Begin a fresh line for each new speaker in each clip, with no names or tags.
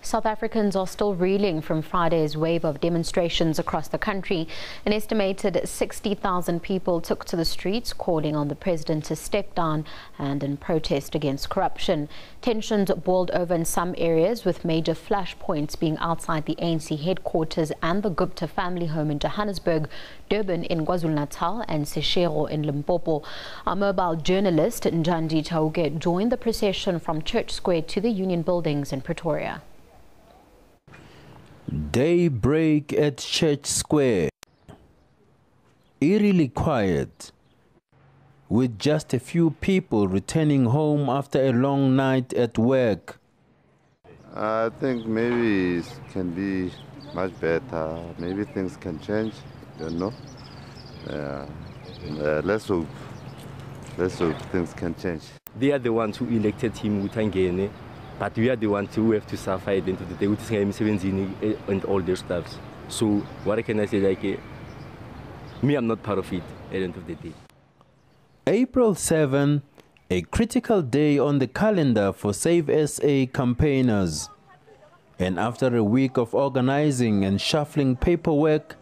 South Africans are still reeling from Friday's wave of demonstrations across the country. An estimated 60,000 people took to the streets, calling on the president to step down and in protest against corruption. Tensions boiled over in some areas, with major flashpoints being outside the ANC headquarters and the Gupta family home in Johannesburg, Durban in Kwazulu-Natal and Seshego in Limpopo. Our mobile journalist Njanji Chauke joined the procession from Church Square to the Union Buildings in Pretoria.
Daybreak at Church Square. Eerily quiet, with just a few people returning home after a long night at work.
I think maybe it can be much better. Maybe things can change, you know. Let's hope. Let's hope things can change.
They are the ones who elected him with Angene, but we are the ones who have to suffer at the end of the day with him and all their stuff. So what can I say? Like, me, I'm not part of it at the end of the day.
April 7, a critical day on the calendar for Save SA campaigners. And after a week of organizing and shuffling paperwork,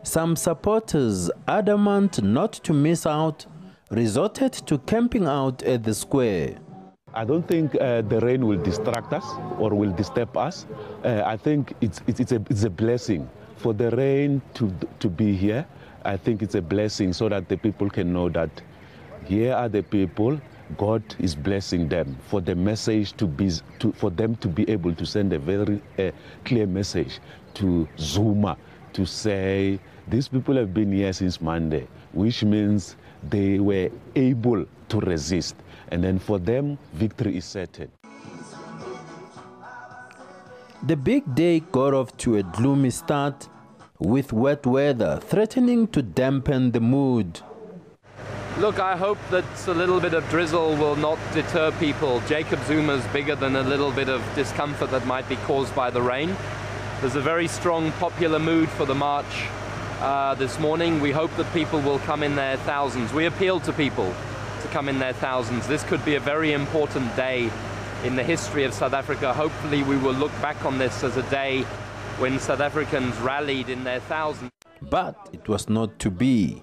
some supporters, adamant not to miss out, resorted to camping out at the square.
I don't think the rain will distract us or will disturb us. I think it's a blessing for the rain to be here. I think it's a blessing so that the people can know that here are the people. God is blessing them for the message for them to be able to send a very clear message to Zuma to say these people have been here since Monday, which means they were able to resist. And then for them, victory is certain.
The big day got off to a gloomy start, with wet weather threatening to dampen the mood.
Look, I hope that a little bit of drizzle will not deter people. Jacob Zuma's bigger than a little bit of discomfort that might be caused by the rain. There's a very strong popular mood for the march this morning. We hope that people will come in their thousands. We appeal to people to come in their thousands. This could be a very important day in the history of South Africa. Hopefully we will look back on this as a day when South Africans rallied in their thousands.
But it was not to be.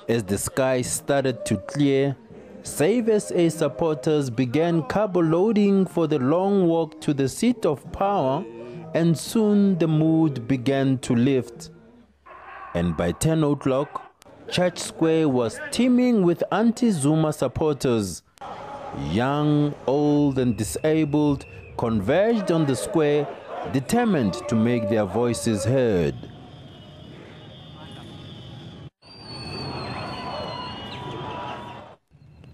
As the sky started to clear, Save SA supporters began carbo loading for the long walk to the seat of power, and soon the mood began to lift. And by 10 o'clock, Church Square was teeming with anti-Zuma supporters. Young, old and disabled converged on the square, determined to make their voices heard.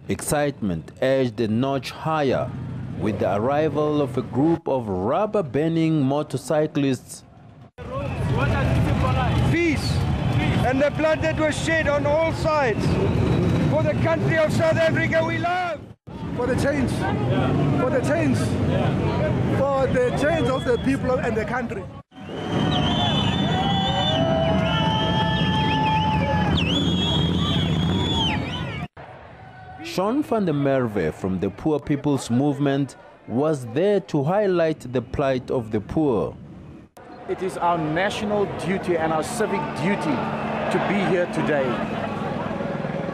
Excitement edged a notch higher with the arrival of a group of rubber-burning motorcyclists.
Peace and the blood that was shed on all sides for the country of South Africa we love. For the change, for the change, for the change of the people and the country.
Sean van der Merwe from the Poor People's Movement was there to highlight the plight of the poor.
It is our national duty and our civic duty to be here today.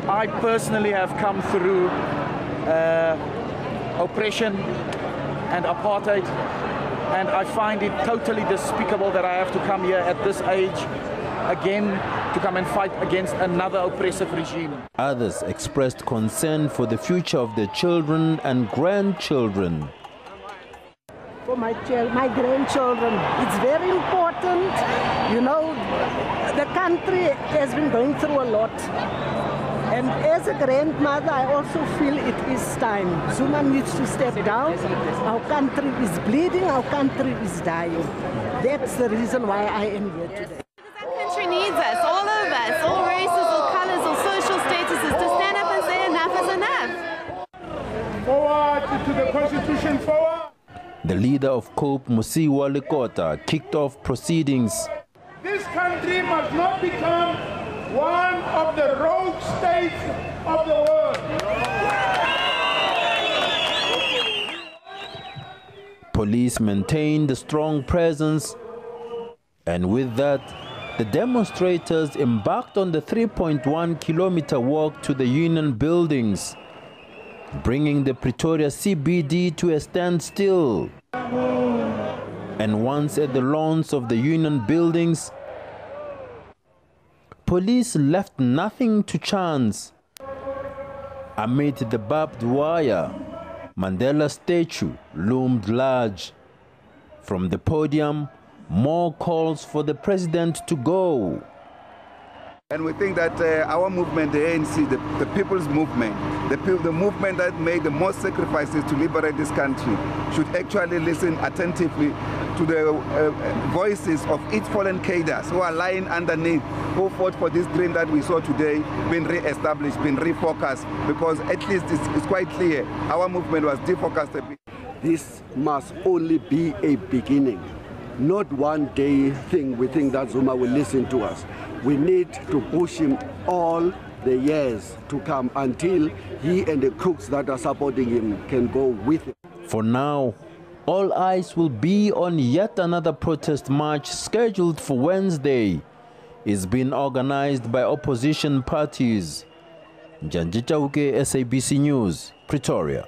I personally have come through oppression and apartheid, and I find it totally despicable that I have to come here at this age again to come and fight against another oppressive regime.
Others expressed concern for the future of their children and grandchildren.
For my grandchildren, it's very important. You know, the country has been going through a lot. And as a grandmother, I also feel it is time. Zuma needs to step down. Our country is bleeding, our country is dying. That's the reason why I am here today.
Our country needs us, all of us, all races, all colors, all social statuses, to stand up and say enough is enough.
Forward to the Constitution, forward.
The leader of COPE, Musiwa Lekota, kicked off proceedings.
This country must not become one of the rogue states of the world.
Police maintained a strong presence, and with that, the demonstrators embarked on the 3.1-kilometer walk to the union buildings, bringing the Pretoria CBD to a standstill. And once at the lawns of the union buildings, police left nothing to chance. Amid the barbed wire, Mandela statue loomed large. From the podium, more calls for the president to go.
And we think that our movement, the ANC, the people's movement, the movement that made the most sacrifices to liberate this country, should actually listen attentively to the voices of each fallen cadres who are lying underneath, who fought for this dream that we saw today being re-established, being refocused, because at least it's quite clear our movement was defocused a bit.
This must only be a beginning, not one day thing. We think that Zuma will listen to us. We need to push him all the years to come until he and the crooks that are supporting him can go with him.
For now, all eyes will be on yet another protest march scheduled for Wednesday. It's been organized by opposition parties. Njanji Chauke, SABC News, Pretoria.